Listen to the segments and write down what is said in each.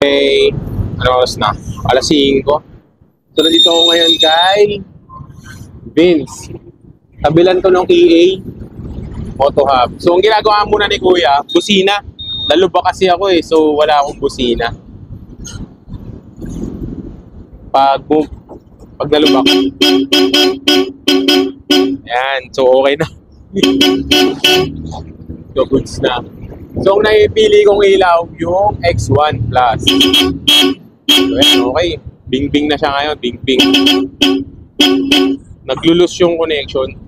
Okay, ano oras na? Alas 5. So, nandito ako ngayon kay Vince. Tabilan to ng EA Moto Hub. So, ang ginagawa muna ni Kuya, busina. Laluba kasi ako so wala akong busina. Pag nalubak. Yan, so okay na. So, goods na. So, ang naipili kong ilaw, yung X1 Plus. So, yan, okay. Bing-bing na siya ngayon, bing-bing. Naglulus yung connection.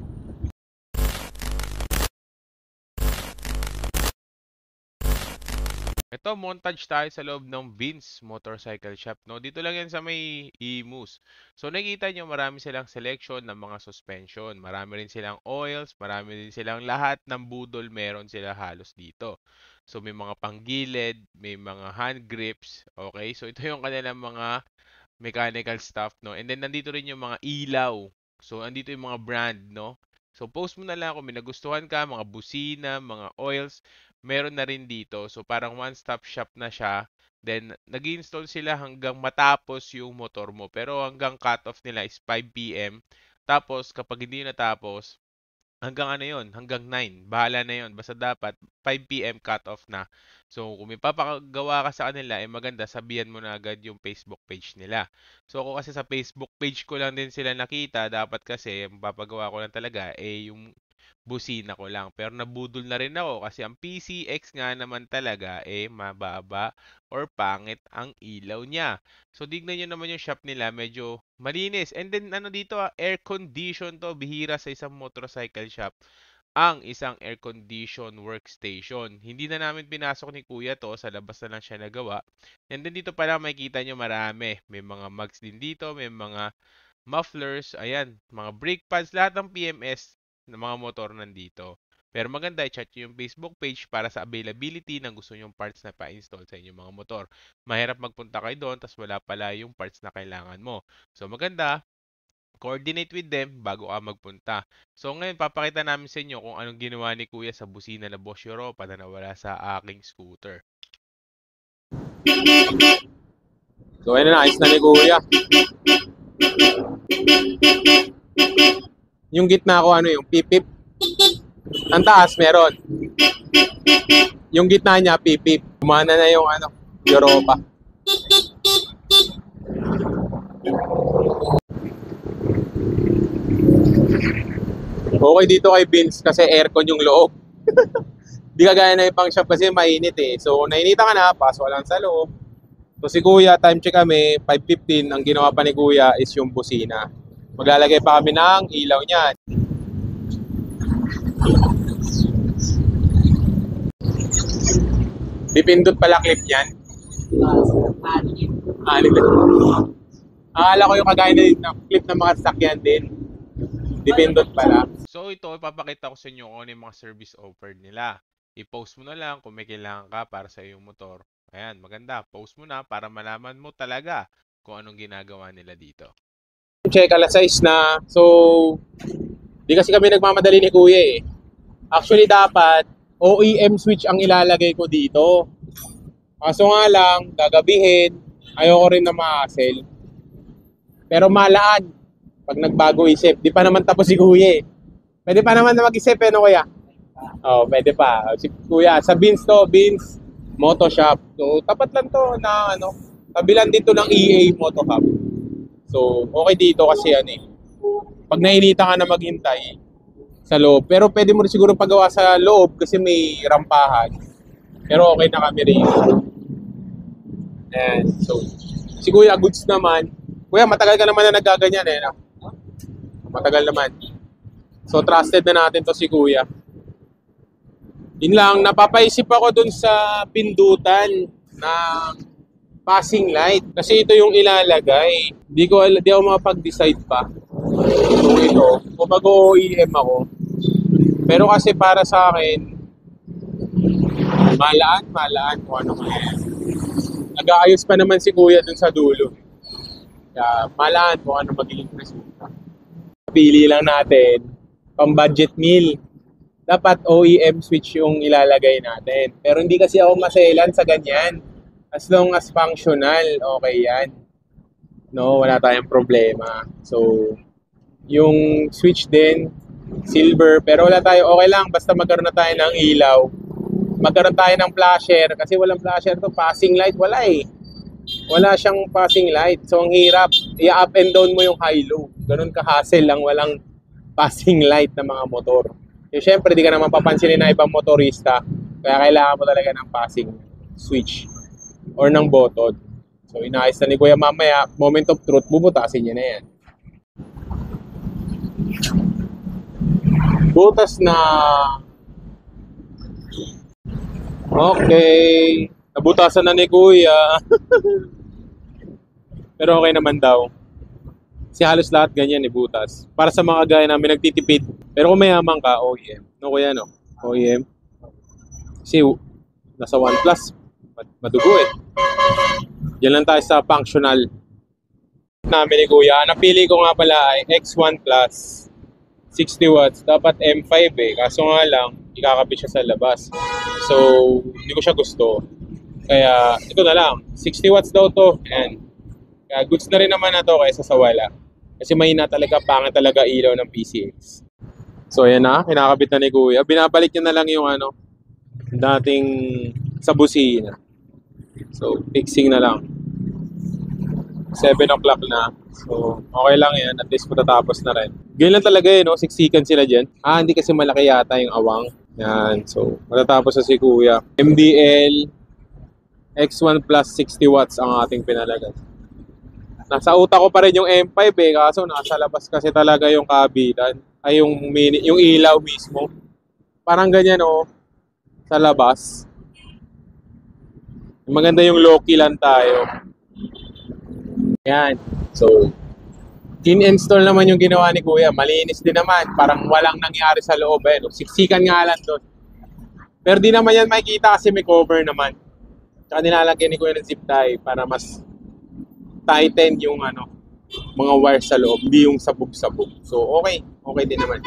Ito, montage tayo sa loob ng Vince Motorcycle Shop, no? Dito lang yan sa may Imus. So, nakikita nyo, marami silang selection ng mga suspension. Marami rin silang oils, marami rin silang lahat ng budol, meron sila halos dito. So, may mga panggilid, may mga hand grips, okay? So, ito yung kanilang mga mechanical stuff, no? And then, nandito rin yung mga ilaw. So, andito yung mga brand, no? So, post mo na lang kung may nagustuhan ka, mga busina, mga oils, meron na rin dito. So, parang one-stop shop na siya. Then, nag-install sila hanggang matapos yung motor mo. Pero hanggang cut-off nila is 5 PM. Tapos, kapag hindi natapos, hanggang ano yun? Hanggang 9. Bahala na yun. Basta dapat 5 PM cut-off na. So, kung may papagawa ka sa kanila, maganda, sabihan mo na agad yung Facebook page nila. So, ako kasi sa Facebook page ko lang din sila nakita. Dapat kasi, papagawa ko lang talaga, yung busina ko lang. Pero nabudol na rin ako kasi ang PCX nga naman talaga mababa or pangit ang ilaw niya. So tignan nyo naman yung shop nila, medyo malinis. And then ano dito, air condition to, bihira sa isang motorcycle shop ang isang air condition workstation. Hindi na namin pinasok ni Kuya to, sa labas na lang siya nagawa. And then dito pala makikita nyo marami. May mga mugs din dito, may mga mufflers, ayan, mga brake pads, lahat ng PMS ng mga motor nandito. Pero maganda, i-chat nyo yung Facebook page para sa availability ng gusto nyong parts na pa-install sa inyong mga motor. Mahirap magpunta kayo doon, tas wala pala yung parts na kailangan mo. So maganda, coordinate with them bago ka magpunta. So ngayon, papakita namin sa inyo kung anong ginawa ni Kuya sa busina na Bosch Europa na nawala sa aking scooter. So, ayun na, ayos na ni Kuya. Yung gitna ko, yung pipip. Ang taas, meron. Yung gitna niya, pipip. Kumana na yung Europa. Okay dito kay Vince kasi aircon yung loob. Di kagaya na yung pang shop kasi mainit So, nainita ka na, pasok lang sa loob. So, si Kuya, time check kami, 5:15. Ang ginawa pa ni Kuya is yung busina. Maglalagay pa kami ng ilaw niyan. Dipindot pala clip niyan. Akala ko yung kagaya na clip ng mga sasakyan din. Dipindot pala. So ito, ipapakita ko sa inyo kung ano yung mga service offered nila. I-post mo na lang kung may kailangan ka para sa iyong motor. Ayan, maganda. Post mo na para malaman mo talaga kung anong ginagawa nila dito. Check, alas 6 na. So, di kasi kami nagmamadali ni Kuya Actually, dapat OEM switch ang ilalagay ko dito. Kaso nga lang, gagabihin, ayoko rin na ma-hassle. Pero malaan, pag nagbago isip. Di pa naman tapos si Kuya Pwede pa naman na mag-isip Kuya? Pwede pa. Si Kuya, sa Vince to, Vince Moto Shop. So, tapat lang to na tabilan dito ng EA Moto Hub. So, okay dito kasi pag nainita ka na maghintay sa loob. Pero pwede mo rin siguro pagawa sa loob kasi may rampahan. Pero okay na kami rin. And so, si Kuya, goods naman. Kuya, matagal ka naman na nagaganyan no? Matagal naman. So, trusted na natin to si Kuya. Yun lang, napapaisip ako dun sa pindutan na passing light. Kasi ito yung ilalagay. Di ako makapag-decide pa. So, ito, kung mag-OEM ako. Pero kasi para sa akin, malaan kung ano kaya. Nag-aayos pa naman si Kuya dun sa dulo. Kaya malaan kung ano magiging resulta. Pili lang natin, pang budget meal. Dapat OEM switch yung ilalagay natin. Pero hindi kasi ako maselan sa ganyan. As long as functional, okay yan. No, wala tayong problema. So, yung switch din, silver, pero wala tayo, okay lang, basta magkaroon na tayo ng ilaw. Magkaroon tayo ng flasher, kasi walang flasher to, passing light, wala eh. Wala siyang passing light. So, ang hirap, i-up and down mo yung high-low. Ganun ka-hassle lang, walang passing light na mga motor. So, syempre, di ka naman papansinin na ibang motorista, kaya kailangan mo talaga ng passing switch or ng button. So, inaayos na ni Kuya mamaya, moment of truth, bubutasin niya na yan. Butas na. Okay. Nabutasan na ni Kuya. Pero okay naman daw. Kasi halos lahat ganyan ni butas. Para sa mga gaya namin nagtitipid. Pero kung mayaman ka, OEM. No, Kuya, no? OEM. Kasi nasa OnePlus. Madugo eh. Yan lang tayo sa functional namin ni Kuya. Napili ko nga pala ay X1 Plus. 60 watts. Dapat M5 eh. Kaso nga lang, ikakabit siya sa labas. So, hindi ko siya gusto. Kaya, ito na lang. 60 watts daw to. Ayan. Kaya goods na rin naman na to kaysa sa wala. Kasi mahina talaga, pangit talaga ilaw ng PCX. So, ayan na. Kinakabit na ni Kuya. Binabalik niya na lang yung dating sa busina. So, fixing na lang. 7 o'clock na. So, okay lang yan. At least matatapos na rin. Ganyan lang talaga no? Siksikan sila dyan. Hindi kasi malaki yata yung awang. Yan. So, matatapos na si Kuya. MDL X1 Plus 60 watts ang ating pinalagan. Nasa utak ko pa rin yung M5 eh. Kaso nasa labas kasi talaga yung kabitan. Ay, yung ilaw mismo. Parang ganyan sa labas. Maganda yung low-key lang tayo. Yan. So, in-install naman yung ginawa ni Kuya. Malinis din naman. Parang walang nangyari sa loob. Siksikan nga lang doon. Pero di naman yan makikita kasi may cover naman. Tsaka nilalagyan ni Kuya ng zip tie para mas tighten yung mga wires sa loob. Hindi yung sabog-sabog. So, okay. Okay din naman.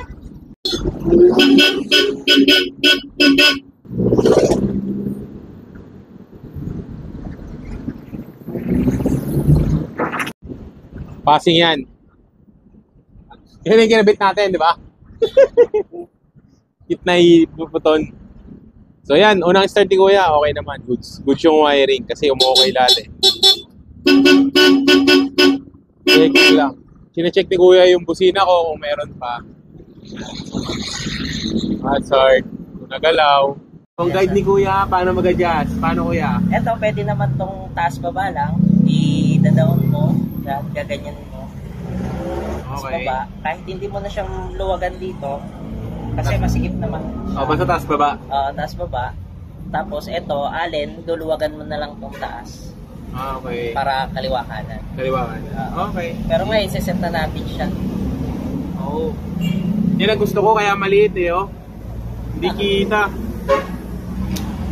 Passing yan. Yan yung kinabit natin, di ba? Kitnay buton. So yan, unang start ni Kuya, okay naman. Goods yung wiring kasi umukay lahat eh. Check lang. Sine-check ni Kuya yung busina ko kung meron pa. Hazard. Kung nagalaw. Kung guide ni Kuya, paano mag-adjust? Paano Kuya? Eto, pwede naman tong taas baba lang. I-down mo. Gaganyan mo. Taas Okay. baba. Kahit hindi mo na siyang luwagan dito. Kasi masikip naman. Basta taas baba. Taas baba. Tapos eto, alin, luluwagan mo na lang tong taas. Okay. Para kaliwa kanan. Kaliwa ka na. Okay. Pero ngayon, siset na natin siya. Oo. Yan ang gusto ko kaya maliit eh Hindi kita.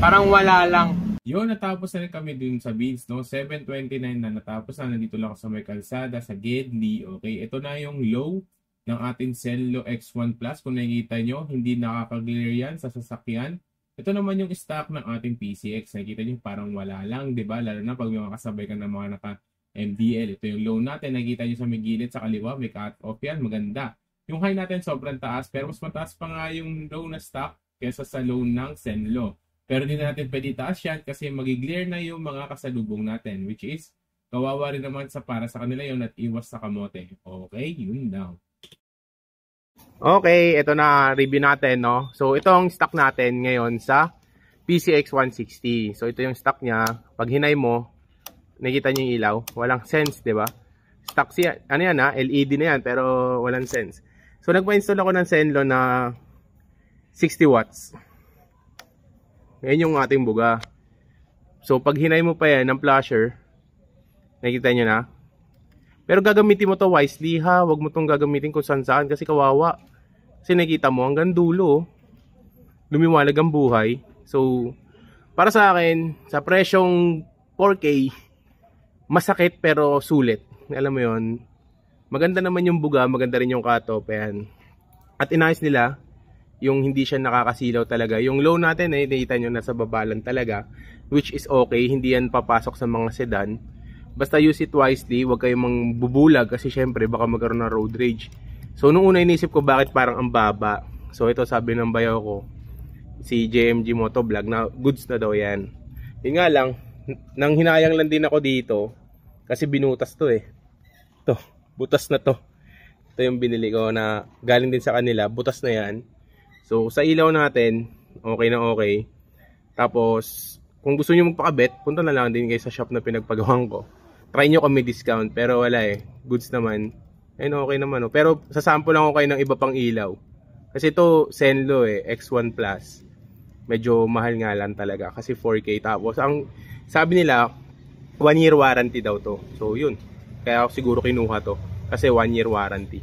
Parang wala lang. Yun, natapos na rin kami dun sa Beans, no? 7:29 na natapos na. Nandito lang ako sa may kalsada, sa Gedli. Okay, ito na yung low ng ating Zenlo X1 Plus. Kung nakikita nyo, hindi nakaka-glare yan sa sasakyan. Ito naman yung stock ng ating PCX. Nakikita nyo, parang wala lang, di ba? Lalo na pag may makasabay ka ng mga naka-MDL. Ito yung low natin. Nakikita nyo sa may gilid, sa kaliwa, may cut-off yan. Maganda. Yung high natin sobrang taas, pero mas mataas pa nga yung low na stock kesa sa low ng Zenlo. Pero hindi na natin pwede taas yan kasi magiglare na yung mga kasalubong natin, which is kawawa rin naman para sa kanila yun at iwas sa kamote. Okay, yun daw. Okay, ito na review natin, no? So, ito ang stock natin ngayon sa PCX 160. So, ito yung stock niya. Pag hinay mo, nakita niyo yung ilaw. Walang sense, di ba? Stock siya, LED na yan, pero walang sense. So, nagpa-install ako ng Zenlo na 60 watts. Ngayon yung ating buga. So, pag hinay mo pa yan ng flasher, nakikita nyo na. Pero gagamitin mo to wisely ha. Huwag mo tong gagamitin kung saan-saan kasi kawawa. Kasi nakikita mo hanggang dulo. Lumiwalag ang buhay. So, para sa akin, sa presyong 4K, masakit pero sulit. Alam mo yon. Maganda naman yung buga, maganda rin yung cut-off. At inayos nila yung hindi siya nakakasilaw talaga. Yung low natin nakita nyo nasa baba lang talaga, which is okay, hindi yan papasok sa mga sedan. Basta use it wisely, huwag kayong mangbubulag kasi syempre baka magkaroon ng road rage. So nung una inisip ko bakit parang ang baba. So ito sabi ng bayaw ko, si JMG Motovlog, na goods na daw yan. Yun nga lang, nang hinayang lang din ako dito kasi binutas to to, butas na to. Ito yung binili ko na galing din sa kanila, butas na yan. So sa ilaw natin, okay na okay. Tapos kung gusto niyo magpakabit, punta na lang din kayo sa shop na pinagpagawan ko. Try nyo kami discount, pero wala goods naman. Ayun, okay naman Pero sasample lang ako kayo ng iba pang ilaw. Kasi ito Senlo X1 Plus. Medyo mahal nga lang talaga kasi 4K. Tapos ang sabi nila 1 year warranty daw to. So yun, kaya ako siguro kinuha to kasi 1 year warranty.